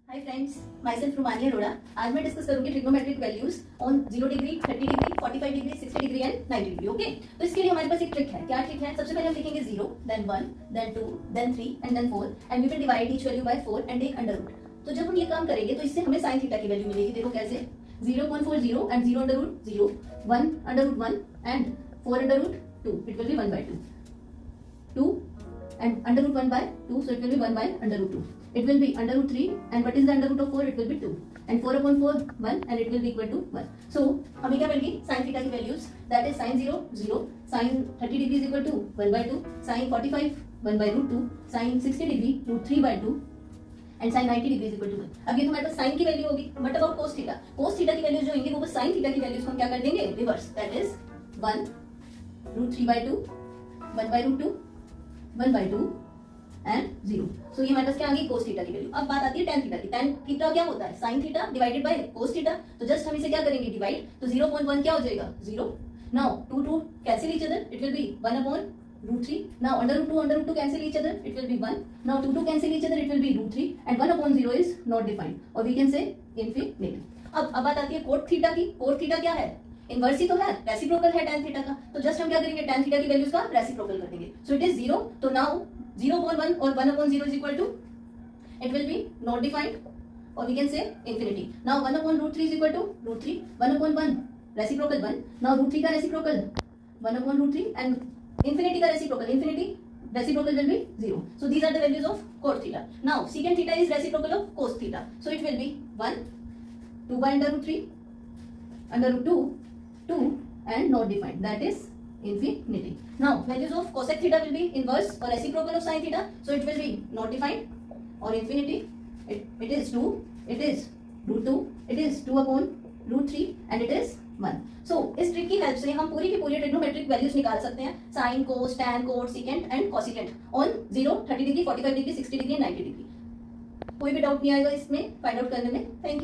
हाय friends, myself Rumani Arora. आज मैं discuss करूंगी trigonometric values on 0 degree, 30 degree, 45 degree, 60 degree and 90 degree. Okay, तो इसके लिए हमारे पास एक ट्रिक है। क्या ट्रिक है? सबसे पहले हम लिखेंगे 0, then 1, then 2, then 3 and then 4 and we will divide each value by 4 and take under root. तो जब हम ये काम करेंगे तो इससे हमें sin थीटा की वैल्यू मिलेगी। देखो कैसे, 0.40 and 0 under root 0, 1 under root 1 and 4 under root 2, it will be 1/2, 2 and under root 1 by 2, so it will be 1 by under root 2. It will be under root 3 and what is the under root of 4? It will be 2 and 4 upon 4 1 and it will be equal to 1. So हमें क्या मिलेगी? sin theta की values, that is sin 0 0, sin 30 degree is equal to 1/2, sin 45 1 by root 2, sin 60 degree root 3 by 2 and sin 90 degree is equal to 1. अब ये हमारे पास sin की value होगी, but about cos theta, cos theta की values जो होंगी वो बस sin थीटा की वैल्यूज को हम क्या कर देंगे? Reverse, that is 1 root 3 by 2, 1 by root 2, 1 by 2 and 0। सो ये हमारे पास क्या आ गई? cos थीटा की वैल्यू। अब बात आती है tan थीटा की। tan थीटा क्या होता है? sin theta divided by cos theta. तो जस्ट हम इसे क्या करेंगे? डिवाइड। तो 0.1 क्या हो जाएगा? 0। Now 2 cancel each other, it will be 1 upon √3। Now under root 2 cancel each other, it will be 1। Now 2 cancel each other, it will be √3 and 1 upon 0 is not defined और we can say infinity. अब बात आती है cot theta की। cot theta क्या है? Inverse ही तो है, रेसिप्रोकल है tan थीटा का। तो जस्ट हम क्या करेंगे? tan थीटा की वैल्यूज का रेसिप्रोकल कर देंगे। So it is 0। तो नाउ 0.1 और 1 upon 0 is equal to, it will be not defined or we can say infinity. Now 1 upon √3 is equal to √3, 1 upon 1 reciprocal 1. Now √3 का reciprocal 1 upon √3 and infinity का reciprocal infinity, reciprocal will be 0. So these are the values of cot theta. Now secant theta is reciprocal of cos theta. So it will be 1, 2 by under √3, under √2, 2 and not defined, that is infinity. Now values of cosec theta will be inverse or reciprocal of sin theta, so it will be not defined or infinity. It is 2, it is √2, it is 2 upon √3 and it is 1. So इस trick की help से हम पूरी की पूरी trigonometric values निकाल सकते हैं, sin, cos, tan, cot, secant and cosecant on 0, 30 degree, 45 degree, 60 degree, 90 degree. कोई भी डाउट नहीं आएगा इसमें फाइंड आउट करने में। Thank you.